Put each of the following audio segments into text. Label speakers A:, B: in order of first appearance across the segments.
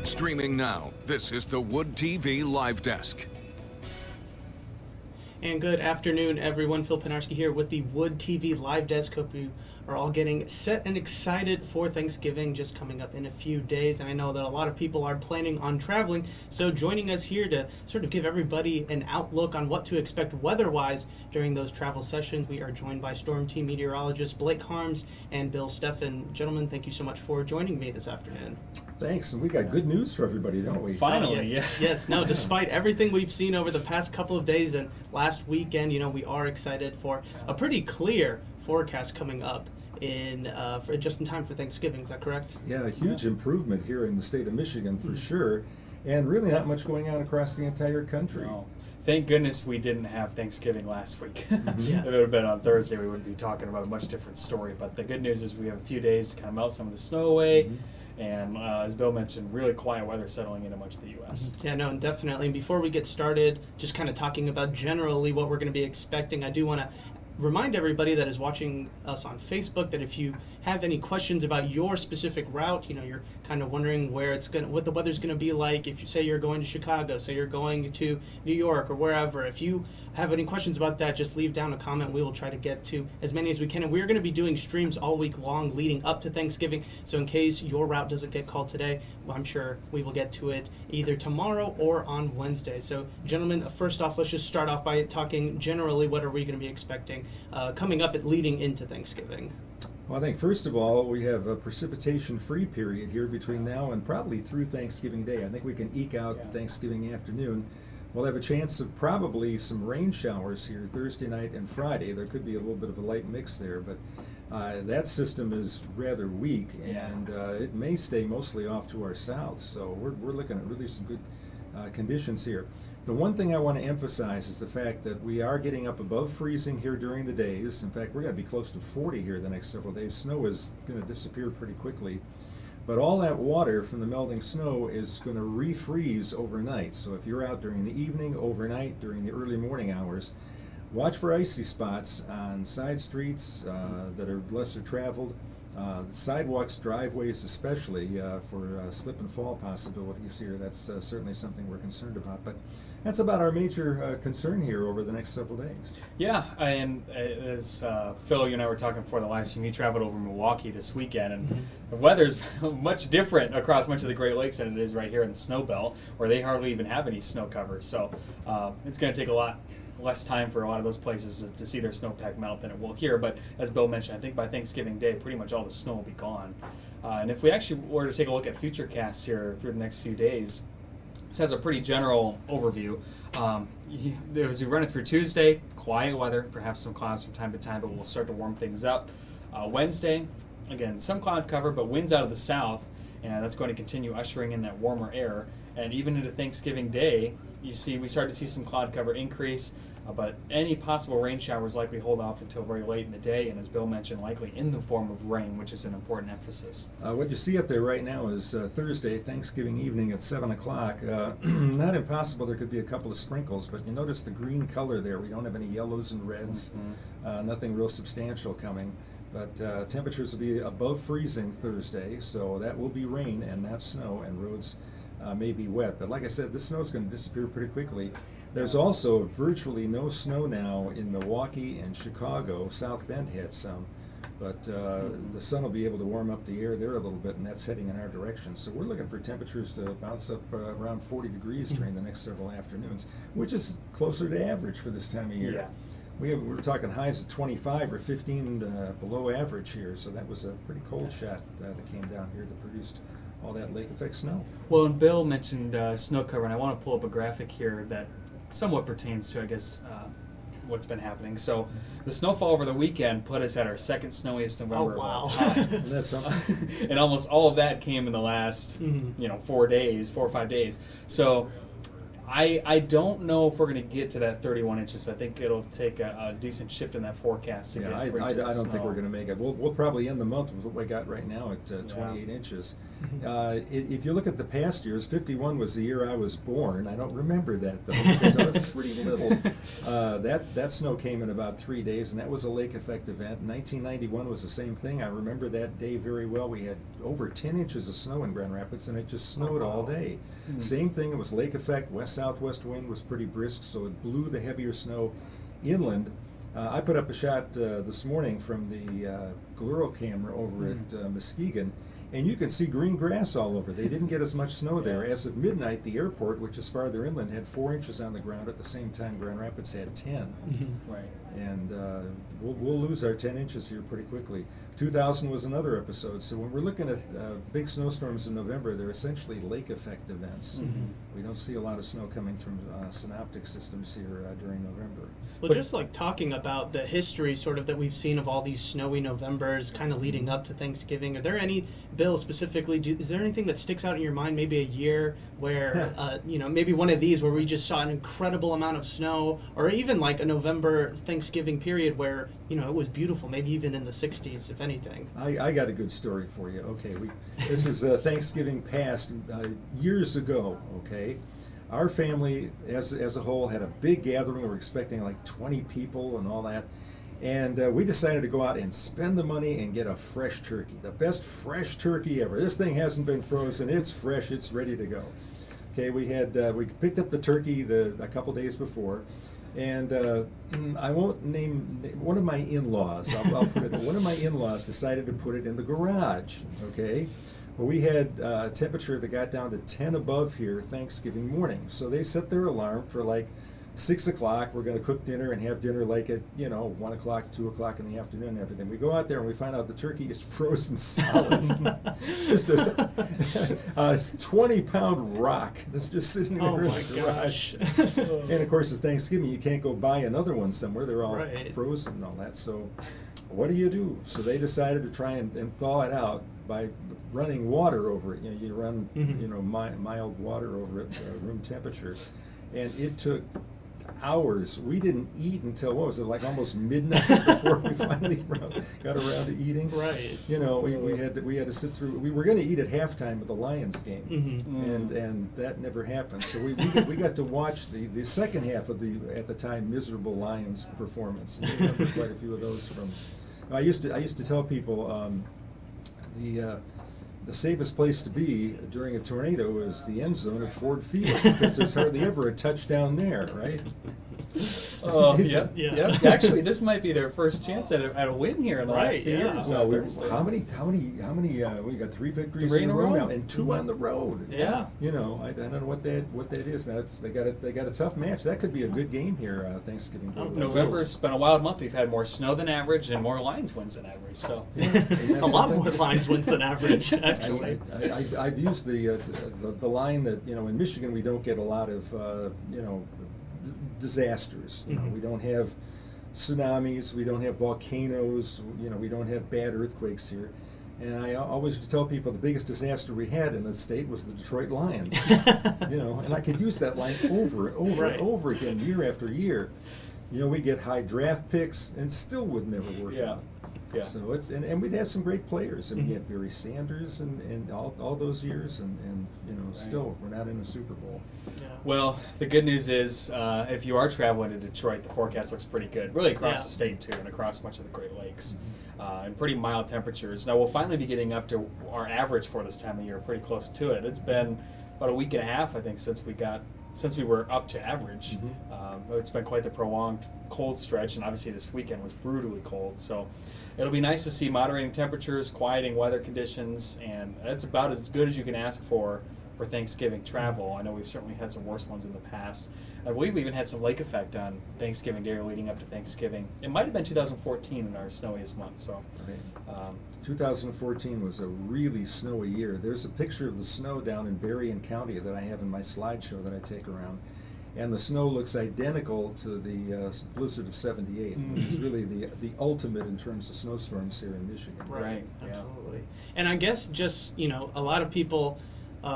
A: Streaming now, this is the Wood TV Live Desk.
B: And good afternoon, everyone. Phil Penarski here with the Wood TV Live Desk. Hope you are all getting set and excited for Thanksgiving, just coming up in a few days. And I know that a lot of people are planning on traveling. So joining us here to sort of give everybody an outlook on what to expect weather-wise during those travel sessions, we are joined by Storm Team meteorologists Blake Harms and Bill Steffen. Gentlemen, thank you so much for joining me this afternoon.
C: Thanks, and we got good news for everybody, don't we?
D: Finally,
B: yes. Yes, no, despite everything we've seen over the past couple of days and last weekend, we are excited for a pretty clear forecast coming up for just in time for Thanksgiving. Is that correct?
C: Yeah, a huge improvement here in the state of Michigan for sure, and really not much going on across the entire country.
D: No. Thank goodness we didn't have Thanksgiving last week.
B: Yeah.
D: If it would have been on Thursday, we would be talking about a much different story. But the good news is we have a few days to kind of melt some of the snow away. And as Bill mentioned, really quiet weather settling into much of the U.S.
B: Yeah, no, and definitely. And before we get started, just kind of talking about generally what we're going to be expecting, I do want to remind everybody that is watching us on Facebook that if you have any questions about your specific route, you're kind of wondering what the weather's going to be like. If you say you're going to Chicago, say you're going to New York or wherever, if you have any questions about that, just leave down a comment. We will try to get to as many as we can. And we're going to be doing streams all week long leading up to Thanksgiving. So in case your route doesn't get called today, I'm sure we will get to it either tomorrow or on Wednesday. So gentlemen, first off, let's just start off by talking generally what are we going to be expecting coming up leading into Thanksgiving.
C: Well, I think first of all, we have a precipitation-free period here between now and probably through Thanksgiving Day. I think we can eke out Thanksgiving afternoon. We'll have a chance of probably some rain showers here Thursday night and Friday. There could be a little bit of a light mix there, but that system is rather weak, and it may stay mostly off to our south. So we're looking at really some good conditions here. The one thing I want to emphasize is the fact that we are getting up above freezing here during the days. In fact, we're going to be close to 40 here the next several days. Snow is going to disappear pretty quickly. But all that water from the melting snow is going to refreeze overnight. So if you're out during the evening, overnight, during the early morning hours, watch for icy spots on side streets that are lesser traveled. Sidewalks, driveways especially, for slip and fall possibilities here. That's certainly something we're concerned about. But that's about our major concern here over the next several days.
D: Yeah, and as Phil, you and I were talking before the live stream, you traveled over Milwaukee this weekend, and the weather's much different across much of the Great Lakes than it is right here in the snow belt, where they hardly even have any snow cover. So it's going to take a lot less time for a lot of those places to see their snowpack melt than it will here. But as Bill mentioned, I think by Thanksgiving Day, pretty much all the snow will be gone. And if we actually were to take a look at future casts here through the next few days, this has a pretty general overview. As we run it through Tuesday, quiet weather, perhaps some clouds from time to time, but we'll start to warm things up. Wednesday, again, some cloud cover, but winds out of the south, and that's going to continue ushering in that warmer air. And even into Thanksgiving Day, we start to see some cloud cover increase, but any possible rain showers likely hold off until very late in the day, and as Bill mentioned, likely in the form of rain, which is an important emphasis.
C: What you see up there right now is Thursday, Thanksgiving evening at 7 o'clock. Not impossible, there could be a couple of sprinkles, but you notice the green color there. We don't have any yellows and reds, nothing real substantial coming. But temperatures will be above freezing Thursday, so that will be rain and not snow, and roads may be wet. But like I said, this snow is going to disappear pretty quickly. There's also virtually no snow now in Milwaukee and Chicago. South Bend had some, but the sun will be able to warm up the air there a little bit, and that's heading in our direction. So we're looking for temperatures to bounce up around 40 degrees during the next several afternoons, which is closer to average for this time of year.
D: Yeah.
C: We're talking highs of 25 or 15 below average here, so that was a pretty cold shot that came down here that produced all that lake effect snow.
D: Well, and Bill mentioned snow cover, and I want to pull up a graphic here that somewhat pertains to, I guess, what's been happening. So the snowfall over the weekend put us at our second snowiest November of all time.
C: That's something.
D: And almost all of that came in the last 4 or 5 days. So I don't know if we're going to get to that 31 inches. I think it'll take a decent shift in that forecast to get 3 inches
C: I
D: of
C: don't think
D: snow.
C: we're going to make it. We'll probably end the month with what we got right now at 28 inches. If you look at the past years, 51 was the year I was born. I don't remember that, though, because I was pretty little. That snow came in about 3 days, and that was a lake effect event. 1991 was the same thing. I remember that day very well. We had over 10 inches of snow in Grand Rapids, and it just snowed all day. Same thing, it was lake effect. West-southwest wind was pretty brisk, so it blew the heavier snow inland. I put up a shot this morning from the Gluro camera over at Muskegon, and you can see green grass all over. They didn't get as much snow there. As of midnight, the airport, which is farther inland, had 4 inches on the ground. At the same time, Grand Rapids had 10.
D: Right.
C: And we'll lose our 10 inches here pretty quickly. 2000 was another episode. So when we're looking at big snowstorms in November, they're essentially lake effect events. We don't see a lot of snow coming from synoptic systems here during November.
B: Well, just like talking about the history sort of that we've seen of all these snowy Novembers kind of leading up to Thanksgiving, are there any, Bill specifically, is there anything that sticks out in your mind, maybe a year where, maybe one of these where we just saw an incredible amount of snow, or even like a November Thanksgiving period where, it was beautiful, maybe even in the 60s, if anything?
C: I got a good story for you. Okay, this is Thanksgiving past years ago, okay? Our family, as a whole, had a big gathering. We were expecting like 20 people and all that. And we decided to go out and spend the money and get a fresh turkey. The best fresh turkey ever. This thing hasn't been frozen. It's fresh. It's ready to go. Okay, we picked up the turkey a couple days before. And I won't name one of my in-laws. I'll put it. One of my in-laws decided to put it in the garage. Okay. Well, we had a temperature that got down to 10 above here Thanksgiving morning. So they set their alarm for like 6 o'clock. We're going to cook dinner and have dinner like at 1 o'clock, 2 o'clock in the afternoon and everything. We go out there and we find out the turkey is frozen solid. Just a 20-pound rock that's just sitting there in the garage. And of course, it's Thanksgiving. You can't go buy another one somewhere. They're all frozen and all that. So what do? So they decided to try and thaw it out by running water over it. You run mild water over it, room temperature, and it took hours. We didn't eat until like almost midnight before we finally got around to eating.
B: Right.
C: We had to sit through. We were going to eat at halftime of the Lions game, and that never happened. So we got to watch the second half of the at the time miserable Lions performance. And we remember quite a few of those from. I used to tell people. The safest place to be during a tornado is the end zone at Ford Field, because there's hardly ever a touchdown there, right?
D: Yep. Actually, this might be their first chance at a win here in the last few years.
C: Well, how many? We got 3 victories in a row now, and 2 on the road.
B: Yeah.
C: I don't know what that is. Now they got a tough match. That could be a good game here Thanksgiving Day.
D: November's been a wild month. We've had more snow than average and more Lions wins than average. So
B: a lot more Lions wins than average. Actually,
C: I've used the line that in Michigan we don't get a lot of disasters. We don't have tsunamis, we don't have volcanoes, we don't have bad earthquakes here. And I always used to tell people the biggest disaster we had in the state was the Detroit Lions. And I could use that line over and over and over again, year after year. We get high draft picks and still would never work out. Yeah. So it's and we'd have some great players. And we had Barry Sanders and all those years, and still we're not in the Super Bowl.
B: Yeah.
D: Well, the good news is if you are traveling to Detroit, the forecast looks pretty good, really across the state too, and across much of the Great Lakes, and pretty mild temperatures. Now we'll finally be getting up to our average for this time of year, pretty close to it. It's been about a week and a half, I think, since we were up to average. It's been quite the prolonged cold stretch, and obviously this weekend was brutally cold. So it'll be nice to see moderating temperatures, quieting weather conditions, and that's about as good as you can ask for Thanksgiving travel. I know we've certainly had some worse ones in the past. I believe we even had some lake effect on Thanksgiving Day or leading up to Thanksgiving. It might have been 2014 in our snowiest month. So,
C: 2014 was a really snowy year. There's a picture of the snow down in Berrien County that I have in my slideshow that I take around. And the snow looks identical to the blizzard of '78, which is really the ultimate in terms of snowstorms here in Michigan.
B: Right. Absolutely. And I guess just, a lot of people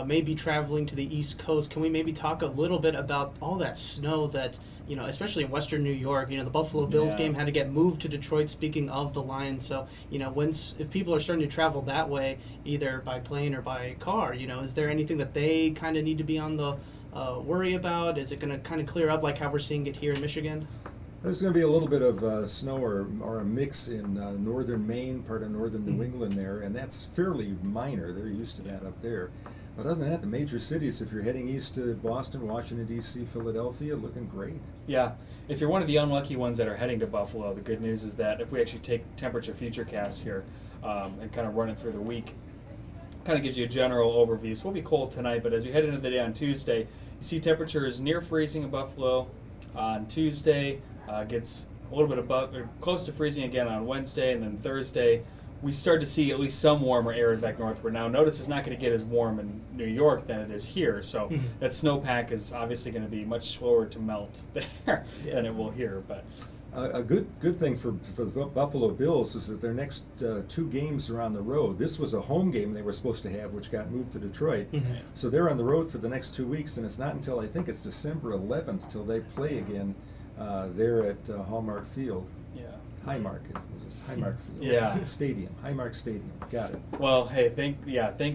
B: may be traveling to the East Coast, can we maybe talk a little bit about all that snow that, especially in Western New York, the Buffalo Bills game had to get moved to Detroit, speaking of the Lions. So, if people are starting to travel that way, either by plane or by car, is there anything that they kind of need to be on the worry about? Is it going to kind of clear up like how we're seeing it here in Michigan?
C: There's going to be a little bit of snow or a mix in northern Maine, part of northern New England there, and that's fairly minor. They're used to that up there. But other than that, the major cities, if you're heading east to Boston, Washington, D.C., Philadelphia, looking great.
D: Yeah. If you're one of the unlucky ones that are heading to Buffalo, the good news is that if we actually take temperature futurecasts here and kind of run it through the week, kind of gives you a general overview. So we'll be cold tonight, but as we head into the day on Tuesday, you see temperatures near freezing in Buffalo. On Tuesday, gets a little bit above, or close to freezing again on Wednesday, and then Thursday, we start to see at least some warmer air back northward. Now, notice it's not going to get as warm in New York than it is here, so that snowpack is obviously going to be much slower to melt there than it will here. But
C: a good thing for the Buffalo Bills is that their next 2 games are on the road. This was a home game they were supposed to have, which got moved to Detroit. So they're on the road for the next 2 weeks, and it's not until I think it's December 11th till they play again there at Hallmark Field.
D: yeah.
C: Highmark, is Highmark Field.
D: Yeah.
C: Stadium, Highmark Stadium. Got it.
D: Well, hey, thank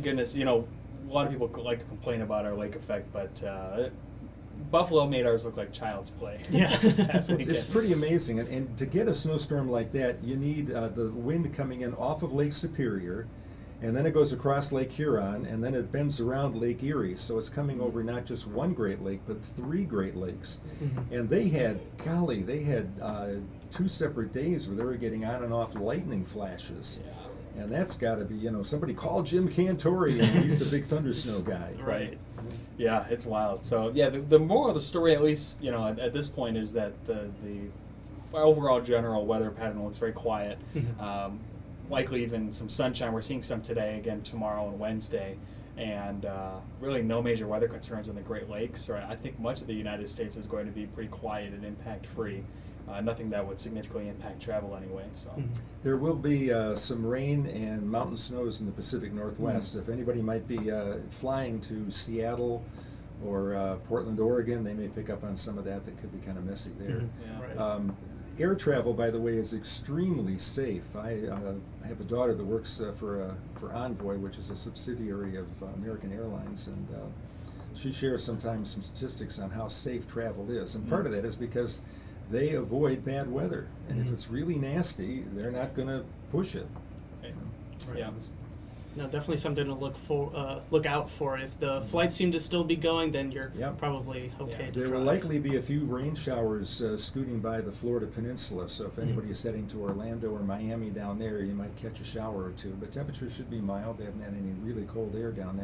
D: goodness. A lot of people like to complain about our lake effect, but Buffalo made ours look like child's play.
B: Yeah.
D: this past weekend.
C: It's pretty amazing, and to get a snowstorm like that, you need the wind coming in off of Lake Superior, and then it goes across Lake Huron, and then it bends around Lake Erie. So it's coming over not just one Great Lake, but 3 Great Lakes. And they had 2 separate days where they were getting on and off lightning flashes.
D: Yeah.
C: And that's got to be, somebody call Jim Cantori, and he's the big thunder snow guy.
D: Right. Yeah, it's wild. So, yeah, the moral of the story, at least, at this point, is that the overall general weather pattern looks very quiet. Likely even some sunshine. We're seeing some today, again, tomorrow and Wednesday. And really no major weather concerns in the Great Lakes. Or I think much of the United States is going to be pretty quiet and impact-free. Nothing that would significantly impact travel anyway. So
C: There will be some rain and mountain snows in the Pacific Northwest. If anybody might be flying to Seattle or Portland, Oregon, they may pick up on some of that. That could be kind of messy there.
D: yeah.
C: Air travel, by the way, is extremely safe. I have a daughter that works for Envoy, which is a subsidiary of American Airlines, and she shares sometimes some statistics on how safe travel is. And part of that is because they avoid bad weather, and if it's really nasty, they're not going to push it.
D: Right. Yeah.
B: No, definitely something to look out for. If the flights seem to still be going, then you're probably okay to
C: There
B: drive.
C: will likely be a few rain showers scooting by the Florida Peninsula, so if anybody is heading to Orlando or Miami down there, you might catch a shower or 2. But temperatures should be mild. They haven't had any really cold air down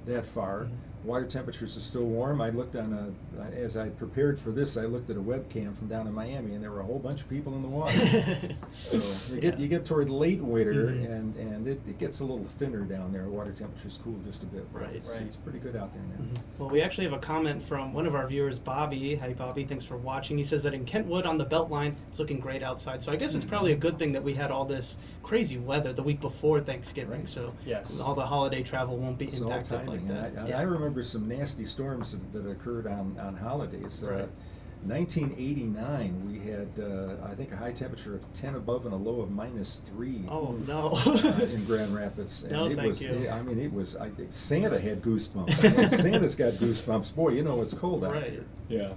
C: that far. Water temperatures are still warm. I looked on as I prepared for this, I looked at a webcam from down in Miami, and there were a whole bunch of people in the water. So you get toward late winter, and it gets a little thinner down there. Water temperatures cool just a bit.
B: Right.
C: It's pretty good out there now.
B: Well, we actually have a comment from one of our viewers, Bobby. Hi, Bobby. Thanks for watching. He says that in Kentwood on the Beltline, it's looking great outside. So I guess it's probably a good thing that we had all this crazy weather the week before Thanksgiving.
C: Right.
B: So
D: Yes.
B: all the holiday travel won't be
C: It's all
B: impacted
C: timing.
B: like that.
C: And I remember some nasty storms that occurred on holidays.
B: Right.
C: 1989, we had, I think, a high temperature of 10 above and a low of -3
B: Oh, no.
C: in Grand Rapids. And
B: No,
C: it
B: thank
C: was,
B: you.
C: I mean, it was, Santa had goosebumps. And Santa's got goosebumps. Boy, it's cold out
B: Right.
C: there.
D: Yeah.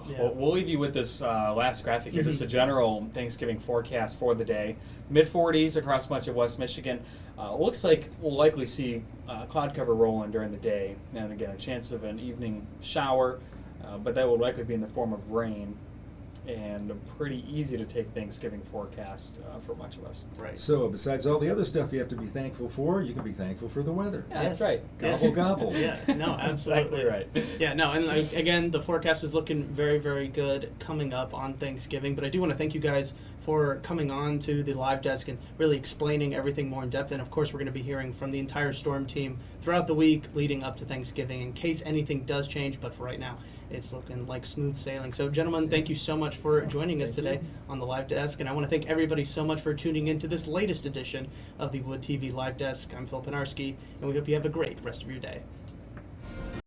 B: Yeah.
D: Well, we'll leave you with this last graphic here, just a general Thanksgiving forecast for the day. Mid-40s across much of West Michigan. Looks like we'll likely see cloud cover rolling during the day, and again, a chance of an evening shower, but that will likely be in the form of rain, and pretty easy to take Thanksgiving forecast for much of us.
B: Right.
C: So, besides all the other stuff you have to be thankful for, you can be thankful for the weather.
D: Yeah, that's right.
C: Gobble, gobble.
B: Yeah, no, absolutely.
D: Exactly right.
B: Yeah, no, and again, the forecast is looking very, very good coming up on Thanksgiving. But I do want to thank you guys for coming on to the live desk and really explaining everything more in depth. And of course, we're going to be hearing from the entire Storm team throughout the week leading up to Thanksgiving in case anything does change. But for right now, it's looking like smooth sailing. So, gentlemen, thank you so much for joining us today on the Live Desk, and I want to thank everybody so much for tuning into this latest edition of the Wood TV Live Desk. I'm Phil Pinarski, and we hope you have a great rest of your day.